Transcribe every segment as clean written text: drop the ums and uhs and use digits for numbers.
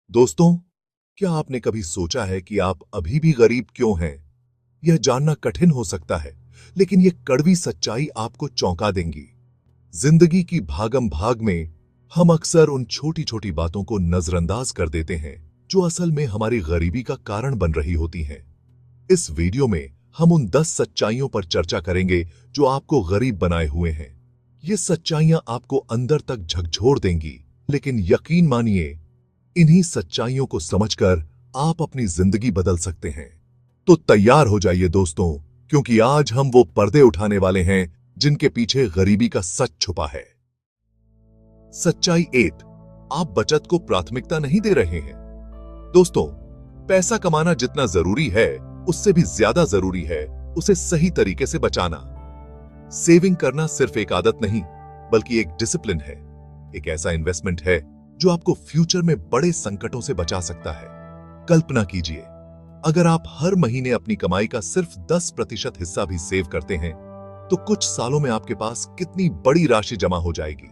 दोस्तों, क्या आपने कभी सोचा है कि आप अभी भी गरीब क्यों हैं? यह जानना कठिन हो सकता है, लेकिन यह कड़वी सच्चाई आपको चौंका देंगी। जिंदगी की भागम भाग में हम अक्सर उन छोटी छोटी बातों को नजरअंदाज कर देते हैं, जो असल में हमारी गरीबी का कारण बन रही होती हैं। इस वीडियो में हम उन 10 सच्चाइयों पर चर्चा करेंगे जो आपको गरीब बनाए हुए हैं। ये सच्चाइयां आपको अंदर तक झकझोर देंगी, लेकिन यकीन मानिए, इन्हीं सच्चाइयों को समझकर आप अपनी जिंदगी बदल सकते हैं। तो तैयार हो जाइए दोस्तों, क्योंकि आज हम वो पर्दे उठाने वाले हैं जिनके पीछे गरीबी का सच छुपा है। सच्चाई 8, आप बचत को प्राथमिकता नहीं दे रहे हैं। दोस्तों, पैसा कमाना जितना जरूरी है, उससे भी ज्यादा जरूरी है उसे सही तरीके से बचाना। सेविंग करना सिर्फ एक आदत नहीं, बल्कि एक डिसिप्लिन है। एक ऐसा इन्वेस्टमेंट है जो आपको फ्यूचर में बड़े संकटों से बचा सकता है। कल्पना कीजिए, अगर आप हर महीने अपनी कमाई का सिर्फ 10% हिस्सा भी सेव करते हैं, तो कुछ सालों में आपके पास कितनी बड़ी राशि जमा हो जाएगी।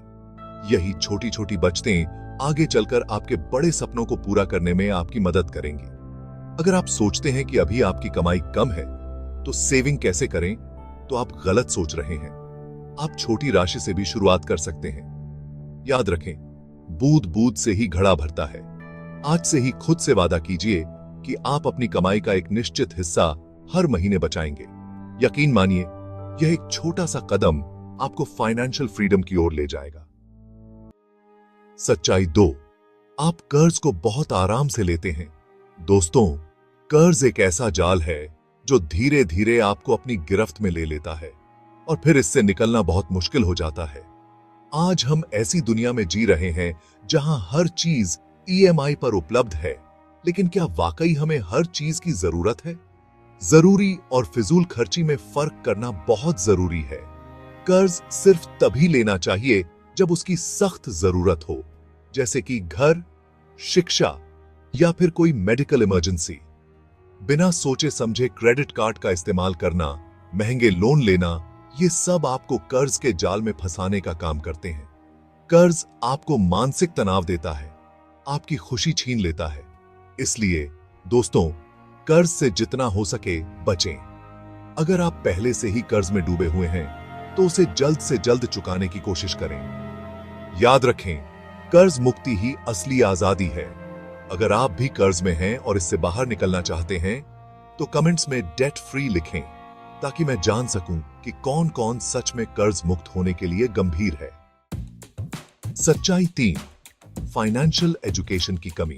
यही छोटी छोटी बचतें आगे चलकर आपके बड़े सपनों को पूरा करने में आपकी मदद करेंगी। अगर आप सोचते हैं कि अभी आपकी कमाई कम है, तो सेविंग कैसे करें, तो आप गलत सोच रहे हैं। आप छोटी राशि से भी शुरुआत कर सकते हैं। याद रखें, बूंद बूंद से ही घड़ा भरता है। आज से ही खुद से वादा कीजिए कि आप अपनी कमाई का एक निश्चित हिस्सा हर महीने बचाएंगे। यकीन मानिए, यह एक छोटा सा कदम आपको फाइनेंशियल फ्रीडम की ओर ले जाएगा। सच्चाई 2, आप कर्ज को बहुत आराम से लेते हैं। दोस्तों, कर्ज एक ऐसा जाल है जो धीरे धीरे आपको अपनी गिरफ्त में ले लेता है और फिर इससे निकलना बहुत मुश्किल हो जाता है। आज हम ऐसी दुनिया में जी रहे हैं जहां हर चीज ईएमआई पर उपलब्ध है, लेकिन क्या वाकई हमें हर चीज की जरूरत है? जरूरी और फिजूल खर्ची में फर्क करना बहुत जरूरी है। कर्ज सिर्फ तभी लेना चाहिए जब उसकी सख्त जरूरत हो, जैसे कि घर, शिक्षा या फिर कोई मेडिकल इमरजेंसी। बिना सोचे समझे क्रेडिट कार्ड का इस्तेमाल करना, महंगे लोन लेना, ये सब आपको कर्ज के जाल में फंसाने का काम करते हैं। कर्ज आपको मानसिक तनाव देता है, आपकी खुशी छीन लेता है। इसलिए दोस्तों, कर्ज से जितना हो सके बचें। अगर आप पहले से ही कर्ज में डूबे हुए हैं, तो उसे जल्द से जल्द चुकाने की कोशिश करें। याद रखें, कर्ज मुक्ति ही असली आजादी है। अगर आप भी कर्ज में हैं और इससे बाहर निकलना चाहते हैं, तो कमेंट्स में डेट फ्री लिखें, ताकि मैं जान सकूं कि कौन कौन सच में कर्ज मुक्त होने के लिए गंभीर है। सच्चाई 3, फाइनेंशियल एजुकेशन की कमी।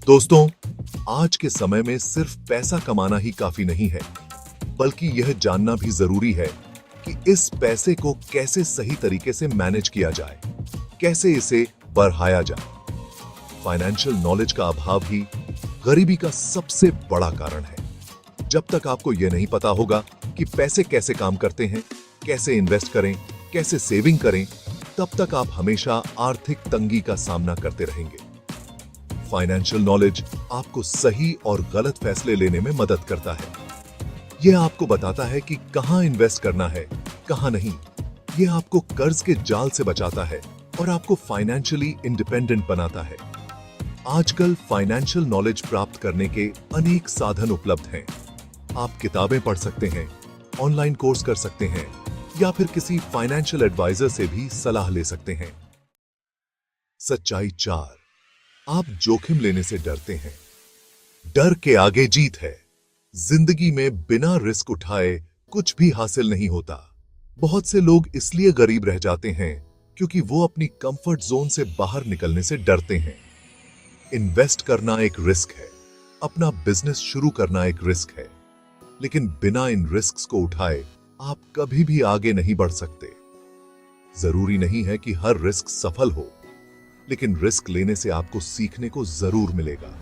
दोस्तों, आज के समय में सिर्फ पैसा कमाना ही काफी नहीं है, बल्कि यह जानना भी जरूरी है कि इस पैसे को कैसे सही तरीके से मैनेज किया जाए, कैसे इसे बढ़ाया जाए। फाइनेंशियल नॉलेज का अभाव ही गरीबी का सबसे बड़ा कारण है। जब तक आपको यह नहीं पता होगा कि पैसे कैसे काम करते हैं, कैसे इन्वेस्ट करें, कैसे सेविंग करें, तब तक आप हमेशा आर्थिक तंगी का सामना करते रहेंगे। फाइनेंशियल नॉलेज आपको सही और गलत फैसले लेने में मदद करता है। यह आपको बताता है कि कहां इन्वेस्ट करना है, कहां नहीं। यह आपको कर्ज के जाल से बचाता है और आपको फाइनेंशियली इंडिपेंडेंट बनाता है। आजकल फाइनेंशियल नॉलेज प्राप्त करने के अनेक साधन उपलब्ध हैं। आप किताबें पढ़ सकते हैं, ऑनलाइन कोर्स कर सकते हैं, या फिर किसी फाइनेंशियल एडवाइजर से भी सलाह ले सकते हैं। सच्चाई 4, आप जोखिम लेने से डरते हैं। डर के आगे जीत है। जिंदगी में बिना रिस्क उठाए कुछ भी हासिल नहीं होता। बहुत से लोग इसलिए गरीब रह जाते हैं क्योंकि वो अपनी कंफर्ट जोन से बाहर निकलने से डरते हैं। इन्वेस्ट करना एक रिस्क है, अपना बिजनेस शुरू करना एक रिस्क है, लेकिन बिना इन रिस्क्स को उठाए आप कभी भी आगे नहीं बढ़ सकते। जरूरी नहीं है कि हर रिस्क सफल हो, लेकिन रिस्क लेने से आपको सीखने को जरूर मिलेगा।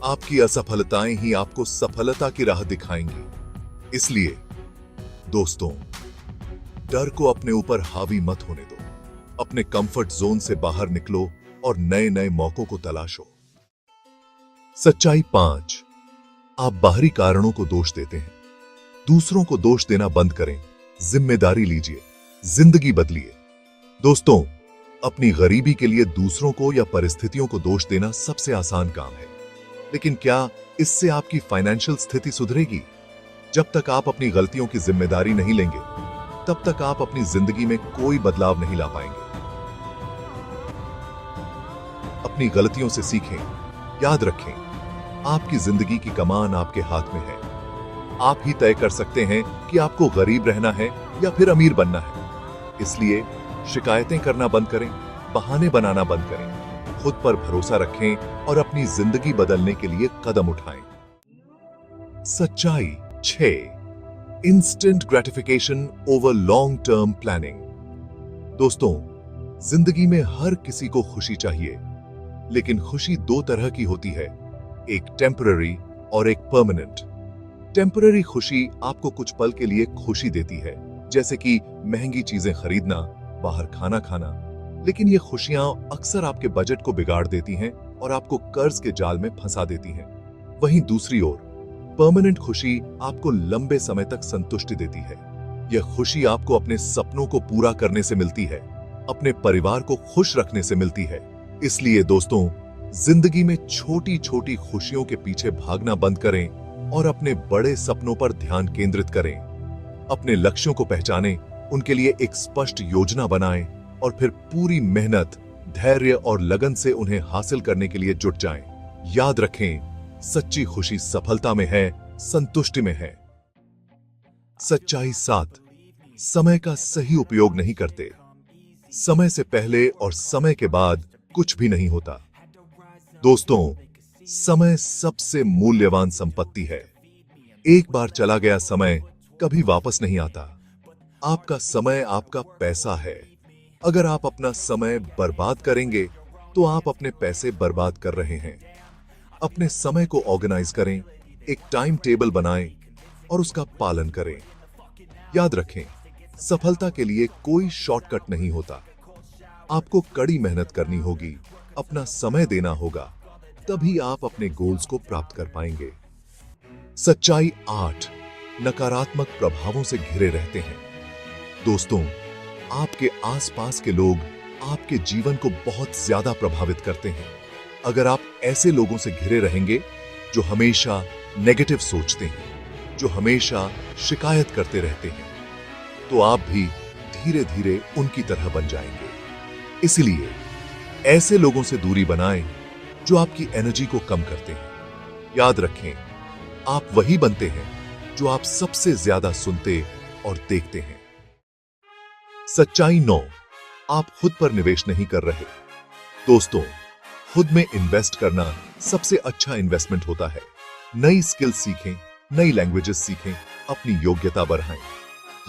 आपकी असफलताएं ही आपको सफलता की राह दिखाएंगी। इसलिए दोस्तों, डर को अपने ऊपर हावी मत होने दो। अपने कंफर्ट जोन से बाहर निकलो और नए नए मौकों को तलाशो। सच्चाई 5, आप बाहरी कारणों को दोष देते हैं। दूसरों को दोष देना बंद करें, जिम्मेदारी लीजिए, जिंदगी बदलिए। दोस्तों, अपनी गरीबी के लिए दूसरों को या परिस्थितियों को दोष देना सबसे आसान काम है, लेकिन क्या इससे आपकी फाइनेंशियल स्थिति सुधरेगी? जब तक आप अपनी गलतियों की जिम्मेदारी नहीं लेंगे, तब तक आप अपनी जिंदगी में कोई बदलाव नहीं ला पाएंगे। अपनी गलतियों से सीखें। याद रखें, आपकी जिंदगी की कमान आपके हाथ में है। आप ही तय कर सकते हैं कि आपको गरीब रहना है या फिर अमीर बनना है। इसलिए शिकायतें करना बंद करें, बहाने बनाना बंद करें, खुद पर भरोसा रखें और अपनी जिंदगी बदलने के लिए कदम उठाएं। सच्चाई 6, instant gratification over long term planning. दोस्तों, जिंदगी में हर किसी को खुशी चाहिए, लेकिन खुशी दो तरह की होती है, एक टेम्पररी और एक परमानेंट। टेम्पररी खुशी आपको कुछ पल के लिए खुशी देती है, जैसे कि महंगी चीजें खरीदना, बाहर खाना खाना, लेकिन ये खुशियां अक्सर आपके बजट को बिगाड़ देती हैं और आपको कर्ज के जाल में फंसा देती हैं। वहीं दूसरी ओर परमानेंट खुशी आपको लंबे समय तक संतुष्टि देती है। यह खुशी आपको अपने सपनों को पूरा करने से मिलती है, अपने परिवार को खुश रखने से मिलती है। इसलिए दोस्तों, जिंदगी में छोटी छोटी खुशियों के पीछे भागना बंद करें और अपने बड़े सपनों पर ध्यान केंद्रित करें। अपने लक्ष्यों को पहचानें, उनके लिए एक स्पष्ट योजना बनाएं और फिर पूरी मेहनत, धैर्य और लगन से उन्हें हासिल करने के लिए जुट जाएं। याद रखें, सच्ची खुशी सफलता में है, संतुष्टि में है। सच्चाई 7, समय का सही उपयोग नहीं करते। समय से पहले और समय के बाद कुछ भी नहीं होता। दोस्तों, समय सबसे मूल्यवान संपत्ति है। एक बार चला गया समय कभी वापस नहीं आता। आपका समय आपका पैसा है। अगर आप अपना समय बर्बाद करेंगे, तो आप अपने पैसे बर्बाद कर रहे हैं। अपने समय को ऑर्गेनाइज करें, एक टाइम टेबल बनाएं और उसका पालन करें। याद रखें, सफलता के लिए कोई शॉर्टकट नहीं होता। आपको कड़ी मेहनत करनी होगी, अपना समय देना होगा, तभी आप अपने गोल्स को प्राप्त कर पाएंगे। सच्चाई 8, नकारात्मक प्रभावों से घिरे रहते हैं। दोस्तों, आपके आसपास के लोग आपके जीवन को बहुत ज्यादा प्रभावित करते हैं। अगर आप ऐसे लोगों से घिरे रहेंगे जो हमेशा नेगेटिव सोचते हैं, जो हमेशा शिकायत करते रहते हैं, तो आप भी धीरे धीरे उनकी तरह बन जाएंगे। इसलिए ऐसे लोगों से दूरी बनाएं जो आपकी एनर्जी को कम करते हैं। याद रखें, आप वही बनते हैं जो आप सबसे ज्यादा सुनते और देखते हैं। सच्चाई 9, आप खुद पर निवेश नहीं कर रहे। दोस्तों, खुद में इन्वेस्ट करना सबसे अच्छा इन्वेस्टमेंट होता है। नई स्किल सीखें, नई लैंग्वेजेस सीखें, अपनी योग्यता बढ़ाएं।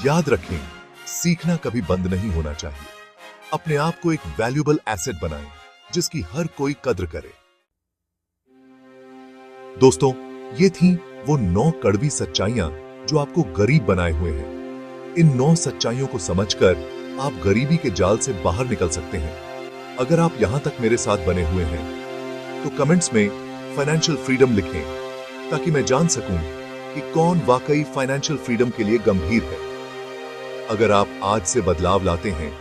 याद रखें, सीखना कभी बंद नहीं होना चाहिए। अपने आप को एक वैल्यूएबल एसेट बनाएं, जिसकी हर कोई कद्र करे। दोस्तों, ये थी वो 9 कड़वी सच्चाइयां जो आपको गरीब बनाए हुए हैं। इन 9 सच्चाइयों को समझकर आप गरीबी के जाल से बाहर निकल सकते हैं। अगर आप यहां तक मेरे साथ बने हुए हैं, तो कमेंट्स में फाइनेंशियल फ्रीडम लिखें, ताकि मैं जान सकूं कि कौन वाकई फाइनेंशियल फ्रीडम के लिए गंभीर है। अगर आप आज से बदलाव लाते हैं,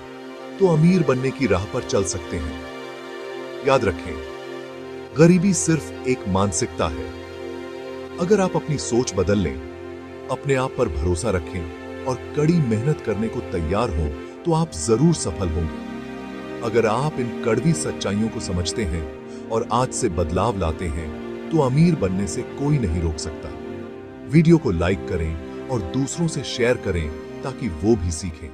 तो अमीर बनने की राह पर चल सकते हैं। याद रखें, गरीबी सिर्फ एक मानसिकता है। अगर आप अपनी सोच बदल लें, अपने आप पर भरोसा रखें और कड़ी मेहनत करने को तैयार हों, तो आप जरूर सफल होंगे। अगर आप इन कड़वी सच्चाइयों को समझते हैं और आज से बदलाव लाते हैं, तो अमीर बनने से कोई नहीं रोक सकता। वीडियो को लाइक करें और दूसरों से शेयर करें, ताकि वो भी सीखें।